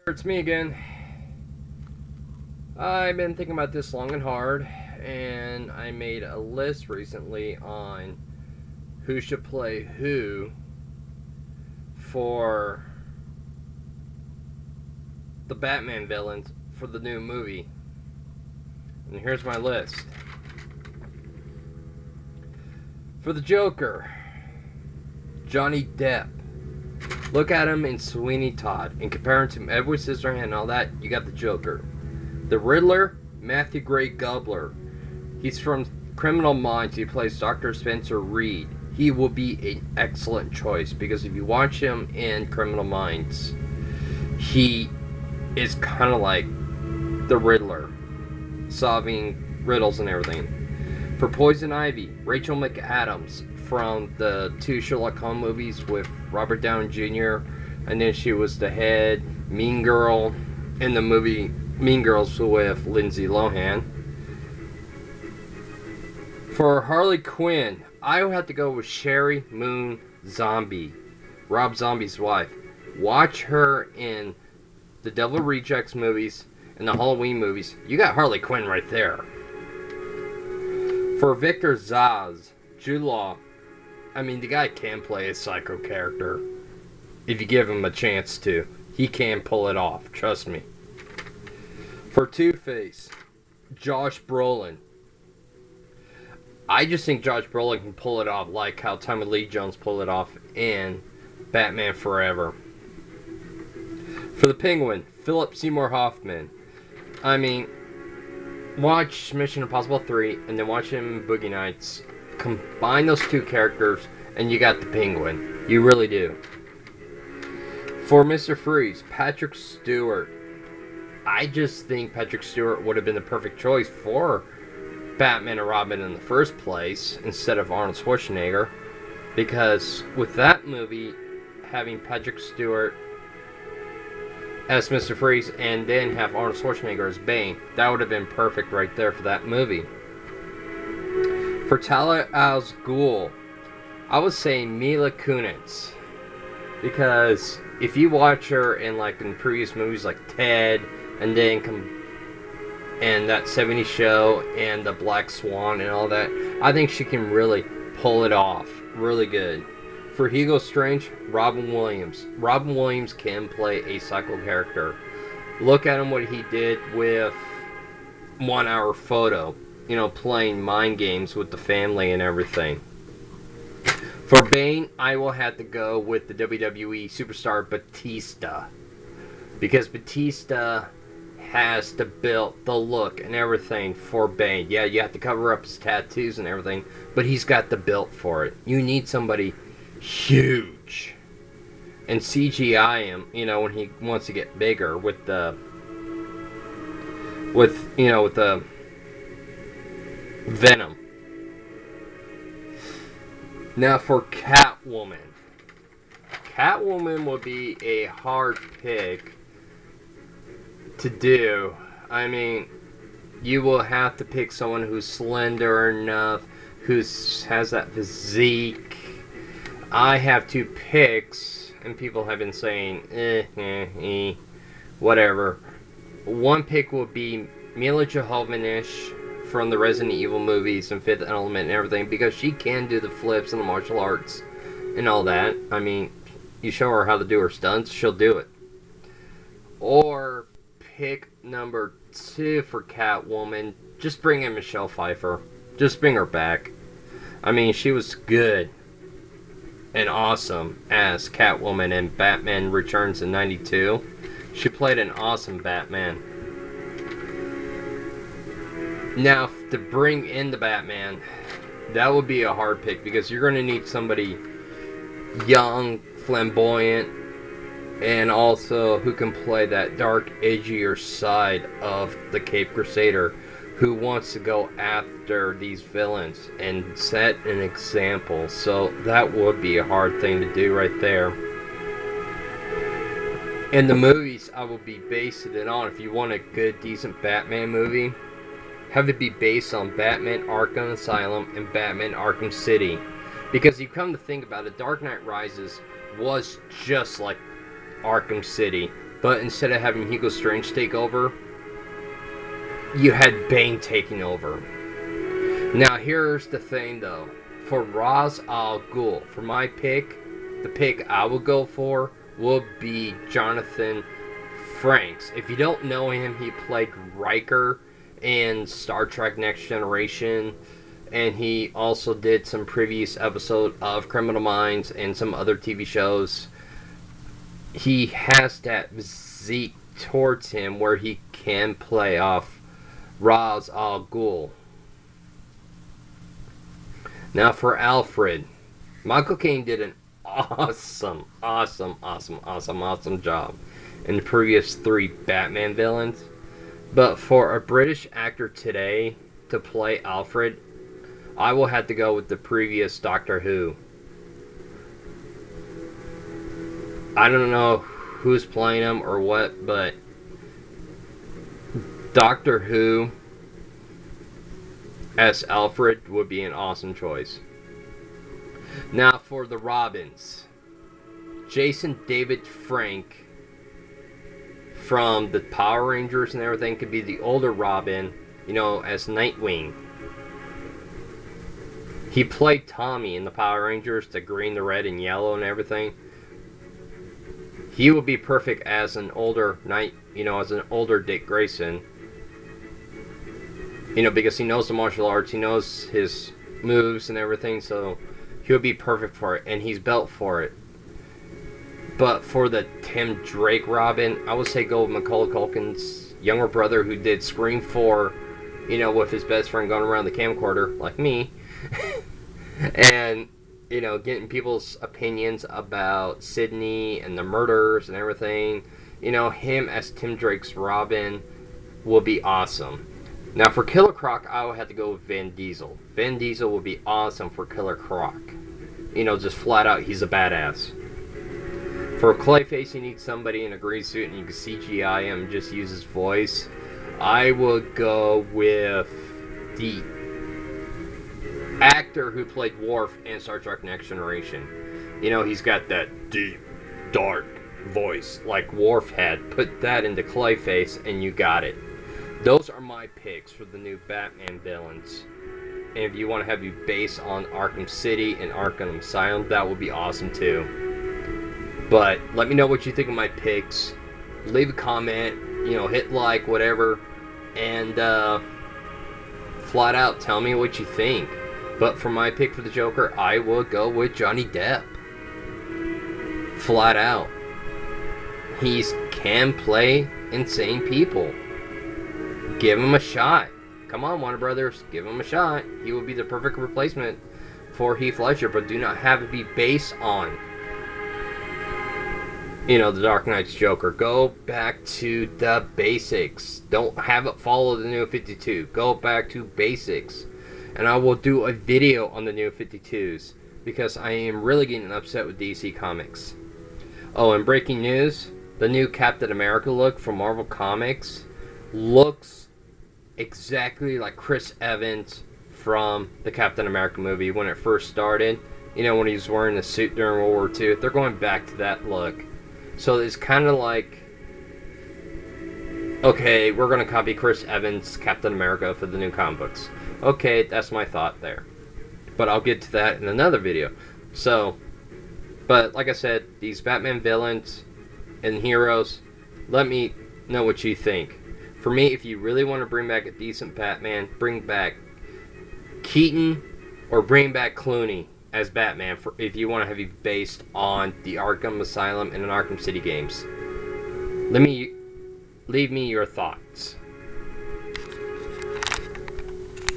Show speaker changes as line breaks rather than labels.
It's me again. I've been thinking about this long and hard, and I made a list recently on who should play who for the Batman villains for the new movie. And here's my list. For the Joker, Johnny Depp. Look at him in Sweeney Todd and compare him to Edward Scissorhands and all that, you got the Joker. The Riddler, Matthew Gray Gubler. He's from Criminal Minds. He plays Dr. Spencer Reed. He will be an excellent choice because if you watch him in Criminal Minds, he is kind of like the Riddler, solving riddles and everything. For Poison Ivy, Rachel McAdams from the two Sherlock Holmes movies with Robert Downey Jr. And then she was the head mean girl in the movie Mean Girls with Lindsay Lohan. For Harley Quinn, I would have to go with Sherry Moon Zombie, Rob Zombie's wife. Watch her in the Devil Rejects movies and the Halloween movies. You got Harley Quinn right there. For Victor Zsasz, Jude Law. I mean, the guy can play a psycho character. If you give him a chance to. He can pull it off, trust me. For Two-Face, Josh Brolin. I just think Josh Brolin can pull it off like how Tommy Lee Jones pulled it off in Batman Forever. For the Penguin, Philip Seymour Hoffman. I mean, watch Mission Impossible 3 and then watch him in Boogie Nights. Combine those two characters and you got the Penguin. You really do. For Mr. Freeze, Patrick Stewart. I just think Patrick Stewart would have been the perfect choice for Batman and Robin in the first place instead of Arnold Schwarzenegger, because with that movie having Patrick Stewart as Mr. Freeze and then have Arnold Schwarzenegger as Bane, that would have been perfect right there for that movie. For Talia al Ghul, I would say Mila Kunis, because if you watch her in previous movies like Ted and then and that 70s show and the Black Swan and all that, I think she can really pull it off really good. For Hugo Strange, Robin Williams. Robin Williams can play a psycho character. Look at him, what he did with 1 Hour Photo, playing mind games with the family and everything. For Bane, I will have to go with the WWE superstar Batista, because Batista has to build the look and everything for Bane. Yeah, you have to cover up his tattoos and everything, but he's got the build for it. You need somebody huge and CGI him, when he wants to get bigger with the Venom. Now for Catwoman. Catwoman would be a hard pick to do. I mean, you will have to pick someone who's slender enough, who has that physique. I have two picks, and people have been saying, whatever. One pick will be Mila Jovovich from the Resident Evil movies and Fifth Element and everything, because she can do the flips and the martial arts and all that. I mean, you show her how to do her stunts, she'll do it. Or pick number 2 for Catwoman. Just bring in Michelle Pfeiffer. Just bring her back. I mean, she was good and awesome as Catwoman in Batman Returns in '92. She played an awesome Batman. Now, to bring in the Batman, that would be a hard pick, because you're going to need somebody young, flamboyant, and also who can play that dark, edgier side of the Caped Crusader, who wants to go after these villains and set an example. So that would be a hard thing to do right there. In the movies, I will be basing it on, if you want a good, decent Batman movie, have it be based on Batman Arkham Asylum and Batman Arkham City. Because you come to think about it, Dark Knight Rises was just like Arkham City. But instead of having Hugo Strange take over, you had Bane taking over. Now here's the thing though. For Ra's al Ghul, for my pick, the pick I would go for will be Jonathan Frakes. If you don't know him, he played Riker in Star Trek Next Generation, and he also did some previous episode of Criminal Minds and some other TV shows. He has that physique towards him where he can play off Ra's al Ghul. Now for Alfred, Michael Caine did an awesome job in the previous 3 Batman villains. But for a British actor today to play Alfred, I will have to go with the previous Doctor Who. I don't know who's playing him or what, but Doctor Who as Alfred would be an awesome choice. Now for the Robins, Jason David Frank from the Power Rangers and everything could be the older Robin, you know, as Nightwing. He played Tommy in the Power Rangers, the green, the red, and yellow and everything. He would be perfect as an older as an older Dick Grayson. You know, because he knows the martial arts, he knows his moves and everything, so he'll be perfect for it, and he's built for it. But for the Tim Drake Robin, I would say go with Macaulay Culkin's younger brother who did Scream 4, you know, with his best friend going around the camcorder, like me. And, you know, getting people's opinions about Sydney and the murders and everything. You know, him as Tim Drake's Robin will be awesome. Now for Killer Croc, I would have to go with Vin Diesel. Vin Diesel would be awesome for Killer Croc. You know, just flat out, he's a badass. For Clayface, you need somebody in a green suit and you can CGI him and just use his voice. I would go with the actor who played Worf in Star Trek Next Generation. You know, he's got that deep, dark voice like Worf had. Put that into Clayface and you got it. Those are my picks for the new Batman villains. And if you want to have you base on Arkham City and Arkham Asylum, that would be awesome too. But let me know what you think of my picks. Leave a comment, you know, hit like, whatever. And flat out tell me what you think. But for my pick for the Joker, I will go with Johnny Depp. Flat out. He can play insane people. Give him a shot. Come on, Warner Brothers, give him a shot. He will be the perfect replacement for Heath Ledger, but do not have it be based on, you know, the Dark Knight's Joker. Go back to the basics. Don't have it follow the New 52. Go back to basics. And I will do a video on the New 52s because I am really getting upset with DC Comics. Oh, and breaking news, the new Captain America look from Marvel Comics looks exactly like Chris Evans from the Captain America movie when it first started. You know, when he was wearing the suit during World War II. They're going back to that look. So it's kind of like, okay, we're going to copy Chris Evans' Captain America for the new comic books. Okay, that's my thought there. But I'll get to that in another video. So, but like I said, these Batman villains and heroes, let me know what you think. For me, if you really want to bring back a decent Batman, bring back Keaton or bring back Clooney as Batman if you want to have it based on the Arkham Asylum and the Arkham City games. Leave me your thoughts.